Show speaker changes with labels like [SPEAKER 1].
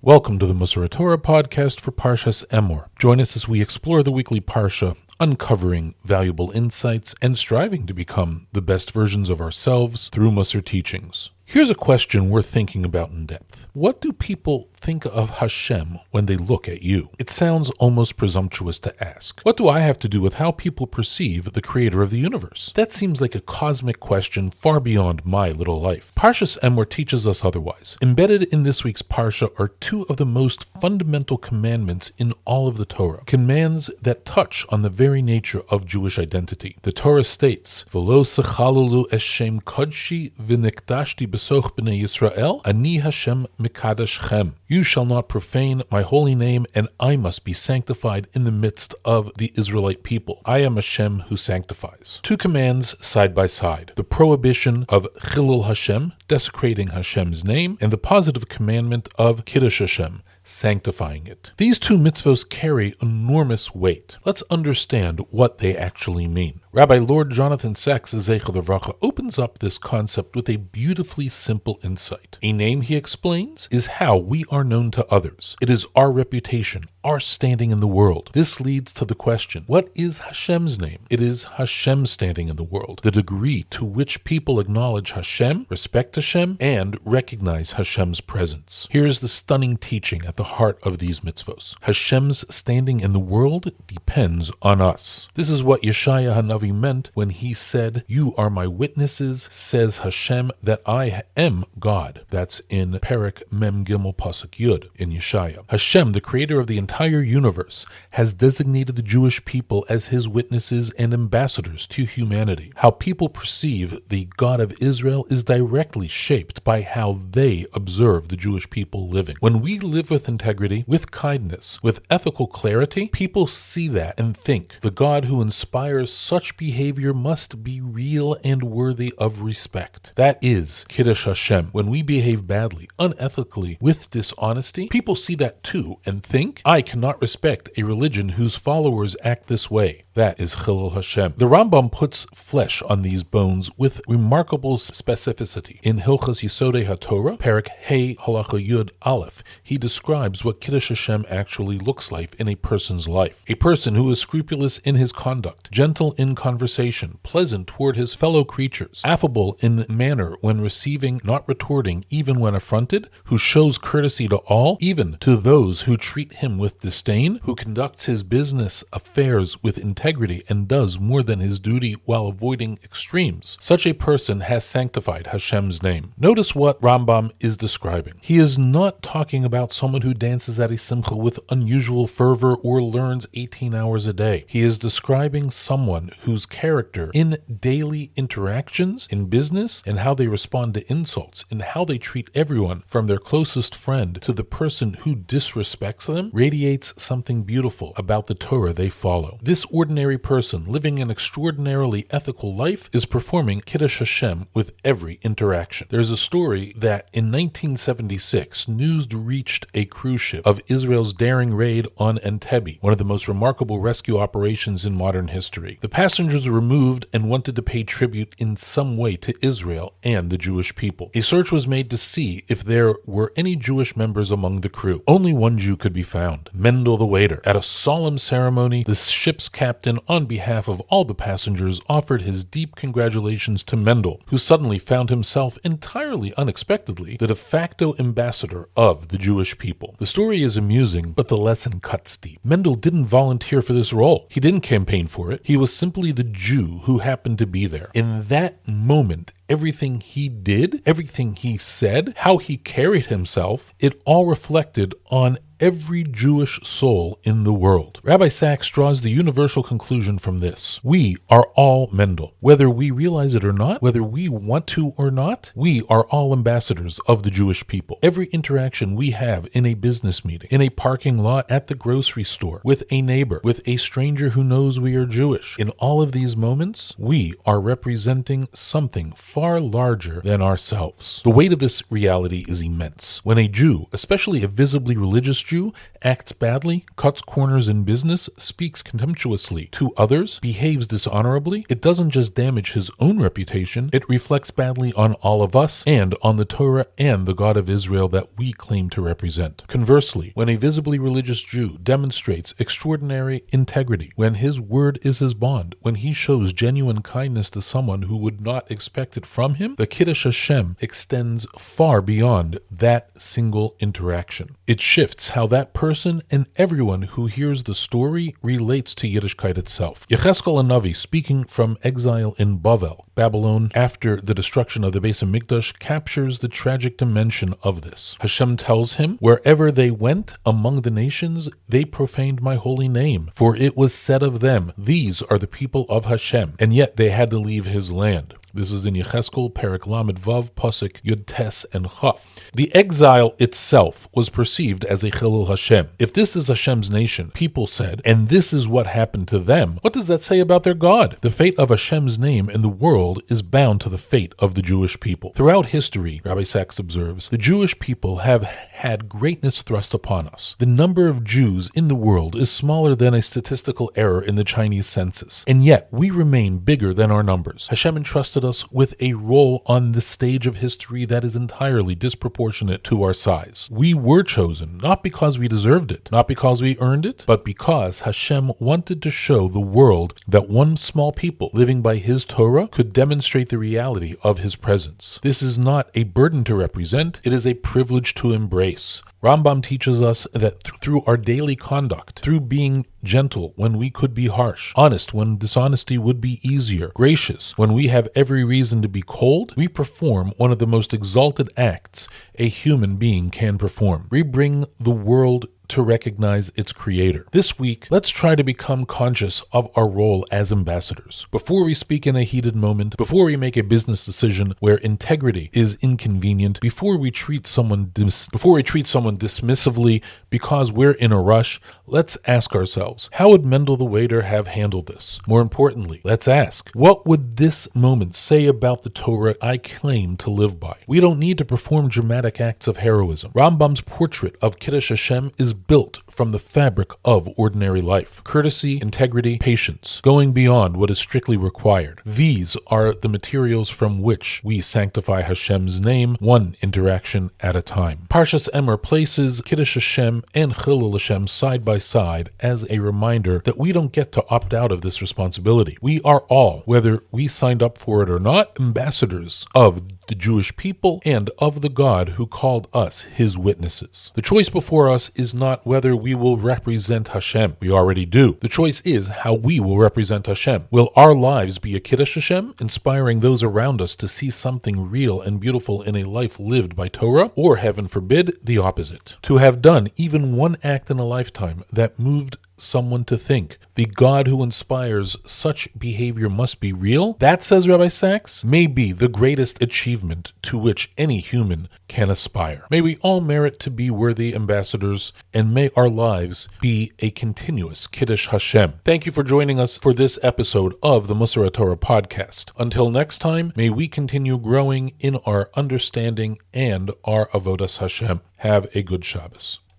[SPEAKER 1] Welcome to the Torah podcast for Parshas Emor. Join us as we explore the weekly Parsha, uncovering valuable insights and striving to become the best versions of ourselves through Musar teachings. Here's a question worth thinking about in depth. What do people think of Hashem when they look at you? It sounds almost presumptuous to ask. What do I have to do with how people perceive the creator of the universe? That seems like a cosmic question far beyond my little life. Parshas Emor teaches us otherwise. Embedded in this week's Parsha are two of the most fundamental commandments in all of the Torah. Commands that touch on the very nature of Jewish identity. The Torah states, V'lo sechalulu eshem kodshi v'nikdashti b'soch b'nei Yisrael, ani Hashem mikadashchem. You shall not profane my holy name, and I must be sanctified in the midst of the Israelite people. I am Hashem who sanctifies. Two commands side by side. The prohibition of Chillul Hashem, desecrating Hashem's name, and the positive commandment of Kiddush Hashem, sanctifying it. These two mitzvos carry enormous weight. Let's understand what they actually mean. Rabbi Lord Jonathan Sacks opens up this concept with a beautifully simple insight. A name, he explains, is how we are known to others. It is our reputation, our standing in the world. This leads to the question, what is Hashem's name? It is Hashem's standing in the world, the degree to which people acknowledge Hashem, respect Hashem, and recognize Hashem's presence. Here's the stunning teaching at the heart of these mitzvos. Hashem's standing in the world depends on us. This is what Yeshaya HaNavi meant when he said, "You are my witnesses, says Hashem, that I am God." That's in Perek Mem Gimel Pasuk Yud in Yeshaya. Hashem, the creator of the entire universe, has designated the Jewish people as his witnesses and ambassadors to humanity. How people perceive the God of Israel is directly shaped by how they observe the Jewish people living. When we live with integrity, with kindness, with ethical clarity, people see that and think the God who inspires such behavior must be real and worthy of respect. That is Kiddush Hashem. When we behave badly, unethically, with dishonesty, people see that too and think, I cannot respect a religion whose followers act this way. That is Chillul Hashem. The Rambam puts flesh on these bones with remarkable specificity. In Hilchos Yisodei HaTorah, Perek Hey Halacha Yud Aleph, he describes what Kiddush Hashem actually looks like in a person's life. A person who is scrupulous in his conduct, gentle in conversation, pleasant toward his fellow creatures, affable in manner when receiving, not retorting even when affronted, who shows courtesy to all, even to those who treat him with disdain, who conducts his business affairs with integrity and does more than his duty while avoiding extremes. Such a person has sanctified Hashem's name. Notice what Rambam is describing. He is not talking about someone who dances at a simcha with unusual fervor or learns 18 hours a day. He is describing someone whose character in daily interactions, in business, and how they respond to insults, and how they treat everyone from their closest friend to the person who disrespects them, radiates something beautiful about the Torah they follow. This ordinary person living an extraordinarily ethical life is performing Kiddush Hashem with every interaction. There's a story that in 1976, news reached a cruise ship of Israel's daring raid on Entebbe, one of the most remarkable rescue operations in modern history. The passengers were moved and wanted to pay tribute in some way to Israel and the Jewish people. A search was made to see if there were any Jewish members among the crew. Only one Jew could be found, Mendel the waiter. At a solemn ceremony, the ship's captain, on behalf of all the passengers, offered his deep congratulations to Mendel, who suddenly found himself entirely unexpectedly the de facto ambassador of the Jewish people. The story is amusing, but the lesson cuts deep. Mendel didn't volunteer for this role. He didn't campaign for it. He was simply the Jew who happened to be there. In that moment, everything he did, everything he said, how he carried himself, it all reflected on every Jewish soul in the world. Rabbi Sacks draws the universal conclusion from this. We are all Mendel. Whether we realize it or not, whether we want to or not, we are all ambassadors of the Jewish people. Every interaction we have in a business meeting, in a parking lot at the grocery store, with a neighbor, with a stranger who knows we are Jewish, in all of these moments, we are representing something far far larger than ourselves. The weight of this reality is immense. When a Jew, especially a visibly religious Jew, acts badly, cuts corners in business, speaks contemptuously to others, behaves dishonorably, it doesn't just damage his own reputation, it reflects badly on all of us and on the Torah and the God of Israel that we claim to represent. Conversely, when a visibly religious Jew demonstrates extraordinary integrity, when his word is his bond, when he shows genuine kindness to someone who would not expect it from him, the Kiddush Hashem extends far beyond that single interaction. It shifts how that person and everyone who hears the story relates to Yiddishkeit itself. Yechezkel HaNavi, speaking from exile in Babylon, after the destruction of the Beis HaMikdash, captures the tragic dimension of this. Hashem tells him, "Wherever they went among the nations, they profaned my holy name. For it was said of them, these are the people of Hashem, and yet they had to leave his land." This is in Yechezkel, Perek Lamed Vav, Pasuk Yud Tes and Chaf. The exile itself was perceived as a Chillul Hashem. If this is Hashem's nation, people said, and this is what happened to them, what does that say about their God? The fate of Hashem's name in the world is bound to the fate of the Jewish people. Throughout history, Rabbi Sacks observes, the Jewish people have had greatness thrust upon us. The number of Jews in the world is smaller than a statistical error in the Chinese census, and yet we remain bigger than our numbers. Hashem entrusted us with a role on the stage of history that is entirely disproportionate to our size. We were chosen not because we deserved it, not because we earned it, but because Hashem wanted to show the world that one small people living by His Torah could demonstrate the reality of His presence. This is not a burden to represent, it is a privilege to embrace. Rambam teaches us that through our daily conduct, through being gentle when we could be harsh, honest when dishonesty would be easier, gracious when we have every reason to be cold, we perform one of the most exalted acts a human being can perform. We bring the world to recognize its creator. This week, let's try to become conscious of our role as ambassadors. Before we speak in a heated moment, before we make a business decision where integrity is inconvenient, before we treat someone dismissively because we're in a rush, let's ask ourselves, how would Mendel the waiter have handled this? More importantly, let's ask, what would this moment say about the Torah I claim to live by? We don't need to perform dramatic acts of heroism. Rambam's portrait of Kiddush Hashem is built from the fabric of ordinary life. Courtesy, integrity, patience, going beyond what is strictly required. These are the materials from which we sanctify Hashem's name, one interaction at a time. Parshas Emor places Kiddush Hashem and Chillul Hashem side by side as a reminder that we don't get to opt out of this responsibility. We are all, whether we signed up for it or not, ambassadors of the Jewish people and of the God who called us His witnesses. The choice before us is not whether we will represent Hashem. We already do. The choice is how we will represent Hashem. Will our lives be a Kiddush Hashem, inspiring those around us to see something real and beautiful in a life lived by Torah, or heaven forbid, the opposite? To have done even one act in a lifetime that moved someone to think the God who inspires such behavior must be real, that, says Rabbi Sacks, may be the greatest achievement to which any human can aspire. May we all merit to be worthy ambassadors, and may our lives be a continuous Kiddush Hashem. Thank you for joining us for this episode of the Musar Torah podcast. Until next time, may we continue growing in our understanding and our avodas Hashem. Have a good Shabbos.